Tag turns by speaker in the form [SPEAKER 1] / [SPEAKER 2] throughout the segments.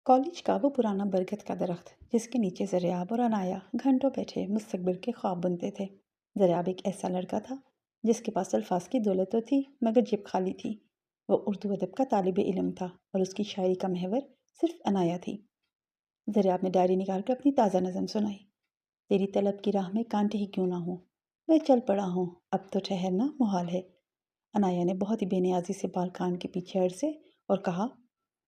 [SPEAKER 1] College का वो पुराना बरगद का दरख्त जिसके नीचे ज़रियाब और अनाया घंटों बैठे मुस्तकबिल के ख्वाब बुनते थे। ज़रियाब एक ऐसा लड़का था जिसके पास अल्फाज की दौलत तो थी मगर जेब खाली थी। वो उर्दू अदब का तालिब इल्म था और उसकी शायरी का महवर सिर्फ अनाया थी। ज़रियाब ने डायरी निकाल कर अपनी ताज़ा नज़म सुनाई। तेरी तलब की राह में कांटे ही क्यों ना हो, मैं चल पड़ा हूँ, अब तो ठहरना मुहाल है। अनाया ने बहुत ही बेनियाजी से बाल कान के पीछे अड़से और कहा,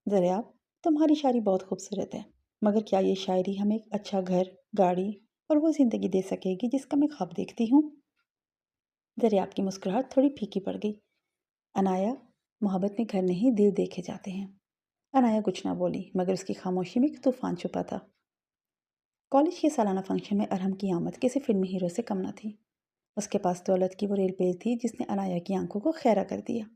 [SPEAKER 1] ज़रियाब, तुम्हारी शायरी बहुत खूबसूरत है, मगर क्या ये शायरी हमें एक अच्छा घर, गाड़ी और वो ज़िंदगी दे सकेगी जिसका मैं ख्वाब देखती हूँ? ज़रियाब की मुस्कुराहट थोड़ी फीकी पड़ गई। अनाया, मोहब्बत में घर नहीं दिल देखे जाते हैं। अनाया कुछ ना बोली मगर उसकी खामोशी में एक तूफान छुपा था। कॉलेज के सालाना फंक्शन में अरहम की आमद किसी फिल्मी हीरो से कम न थी। उसके पास दौलत की वो रेल पेज थी जिसने अनाया की आंखों को खैरा कर दिया।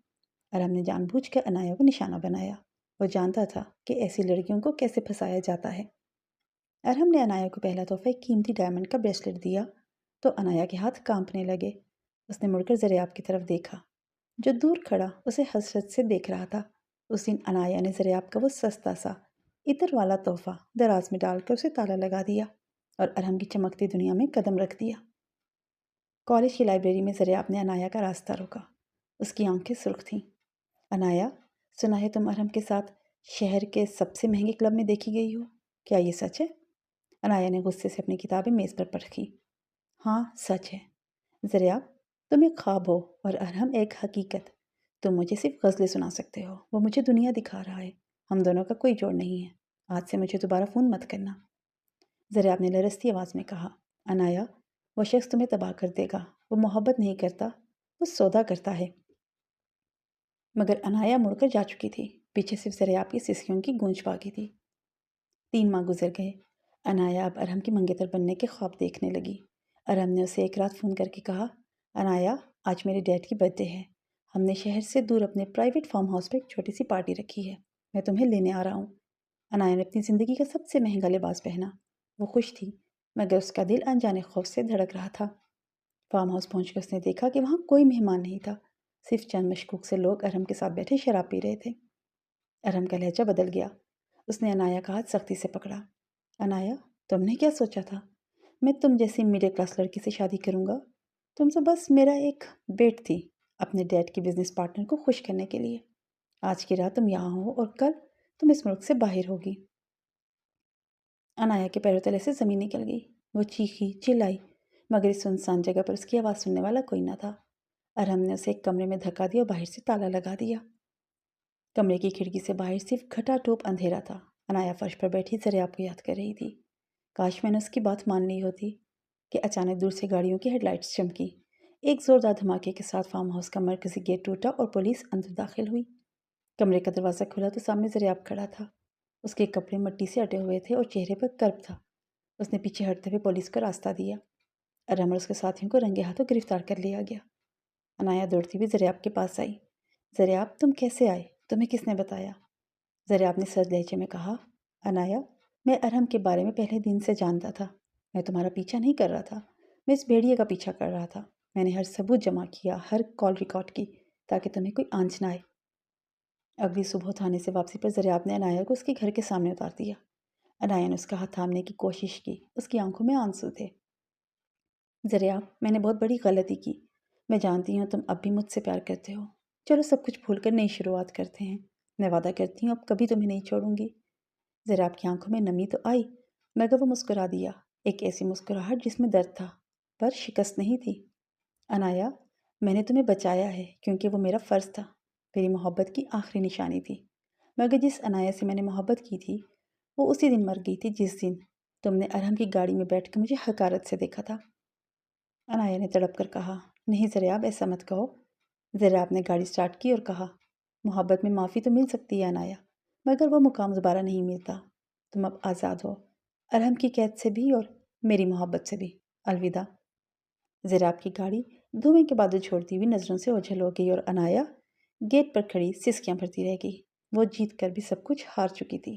[SPEAKER 1] अरहम ने जानबूझकर अनाया को निशाना बनाया। वो जानता था कि ऐसी लड़कियों को कैसे फंसाया जाता है। अरहम ने अनाया को पहला तोहफा एक कीमती डायमंड का ब्रेसलेट दिया तो अनाया के हाथ कांपने लगे। उसने मुड़कर ज़रियाब की तरफ देखा, जो दूर खड़ा उसे हसरत से देख रहा था। उस दिन अनाया ने ज़रियाब का वो सस्ता सा इत्र वाला तोहफा दराज में डालकर उसे ताला लगा दिया और अरहम की चमकती दुनिया में कदम रख दिया। कॉलेज की लाइब्रेरी में ज़रियाब ने अनाया का रास्ता रोका। उसकी आंखें सुर्ख थीं। अनाया, सुना है तुम अरहम के साथ शहर के सबसे महंगे क्लब में देखी गई हो, क्या ये सच है? अनाया ने गुस्से से अपनी किताबें मेज़ पर रखी। हाँ, सच है। ज़रियाब, तुम एक ख्वाब हो और अरहम एक हकीकत। तुम मुझे सिर्फ गज़लें सुना सकते हो, वो मुझे दुनिया दिखा रहा है। हम दोनों का कोई जोड़ नहीं है। आज से मुझे दोबारा फ़ोन मत करना। ज़रियाब ने लरसती आवाज़ में कहा, अनाया, वो शख्स तुम्हें तबाह कर देगा। वो मोहब्बत नहीं करता, वो सौदा करता है। मगर अनाया मुड़कर जा चुकी थी। पीछे सिर्फ ज़रियाब की सिसकियों की गूंज बाकी थी। 3 माह गुजर गए। अनाया अब अरहम की मंगेतर बनने के ख्वाब देखने लगी। अरहम ने उसे एक रात फ़ोन करके कहा, अनाया, आज मेरे डैड की बर्थडे है। हमने शहर से दूर अपने प्राइवेट फार्म हाउस पर एक छोटी सी पार्टी रखी है। मैं तुम्हें लेने आ रहा हूँ। अनाया ने अपनी ज़िंदगी का सबसे महंगा लिबास पहना। वो खुश थी मगर उसका दिल अनजाने खौफ से धड़क रहा था। फार्म हाउस पहुंचकर उसने देखा कि वहाँ कोई मेहमान नहीं था। सिर्फ चंद मशकूक से लोग अरहम के साथ बैठे शराब पी रहे थे। अरहम का लहजा बदल गया। उसने अनाया का हाथ सख्ती से पकड़ा। अनाया, तुमने क्या सोचा था? मैं तुम जैसी मिडिल क्लास लड़की से शादी करूँगा? तुम तो बस मेरा एक बेट थी, अपने डैड की बिजनेस पार्टनर को खुश करने के लिए। आज की रात तुम यहाँ हो और कल तुम इस मुल्क से बाहर होगी। अनाया के पैरों तले से ज़मीन निकल गई। वो चीखी चिल्लाई मगर इस सुनसान जगह पर उसकी आवाज़ सुनने वाला कोई न था। अरहम ने उसे एक कमरे में धक्का दिया और बाहर से ताला लगा दिया। कमरे की खिड़की से बाहर सिर्फ घटाटोप अंधेरा था। अनाया फर्श पर बैठी ज़रियाब को याद कर रही थी। काश मैंने उसकी बात मान ली होती। कि अचानक दूर से गाड़ियों की हेडलाइट्स चमकी। एक ज़ोरदार धमाके के साथ फार्म हाउस का मरकजी गेट टूटा और पुलिस अंदर दाखिल हुई। कमरे का दरवाज़ा खुला तो सामने ज़रियाब खड़ा था। उसके कपड़े मिट्टी से अटे हुए थे और चेहरे पर कर्ब था। उसने पीछे हटते हुए पुलिस को रास्ता दिया। अरहम और उसके साथियों को रंगे हाथों गिरफ्तार कर लिया गया। अनाया दौड़ती हुई ज़रियाब के पास आई। ज़रियाब, तुम कैसे आए? तुम्हें किसने बताया? ज़रियाब ने सर्द लहजे में कहा, अनाया, मैं अरहम के बारे में पहले दिन से जानता था। मैं तुम्हारा पीछा नहीं कर रहा था, मैं इस भेड़िए का पीछा कर रहा था। मैंने हर सबूत जमा किया, हर कॉल रिकॉर्ड की, ताकि तुम्हें कोई आंच ना आए। अगली सुबह थाने से वापसी पर ज़रियाब ने अनाया को उसके घर के सामने उतार दिया। अनाया ने उसका हाथ थामने की कोशिश की। उसकी आंखों में आंसू थे। ज़रियाब, मैंने बहुत बड़ी गलती की। मैं जानती हूँ तुम अब भी मुझसे प्यार करते हो। चलो सब कुछ भूल कर नई शुरुआत करते हैं। मैं वादा करती हूँ अब कभी तुम्हें नहीं छोड़ूंगी। ज़रियाब की आंखों में नमी तो आई मगर वो मुस्कुरा दिया। एक ऐसी मुस्कुराहट जिसमें दर्द था पर शिकस्त नहीं थी। अनाया, मैंने तुम्हें बचाया है क्योंकि वो मेरा फ़र्ज़ था। मेरी मोहब्बत की आखिरी निशानी थी। मगर जिस अनाया से मैंने मोहब्बत की थी वो उसी दिन मर गई थी जिस दिन तुमने अरहम की गाड़ी में बैठ कर मुझे हकारत से देखा था। अनाया ने तड़प कर कहा, नहीं ज़रियाब, ऐसा मत कहो। ज़रियाब ने गाड़ी स्टार्ट की और कहा, मोहब्बत में माफ़ी तो मिल सकती है अनाया, मगर वो मुकाम दोबारा नहीं मिलता। तुम अब आज़ाद हो, अरहम की कैद से भी और मेरी मोहब्बत से भी। अलविदा। ज़रियाब की गाड़ी धुएं के बादल छोड़ती हुई नज़रों से ओझल हो गई और अनाया गेट पर खड़ी सिसकियाँ भरती रह गई। वो जीत कर भी सब कुछ हार चुकी थी।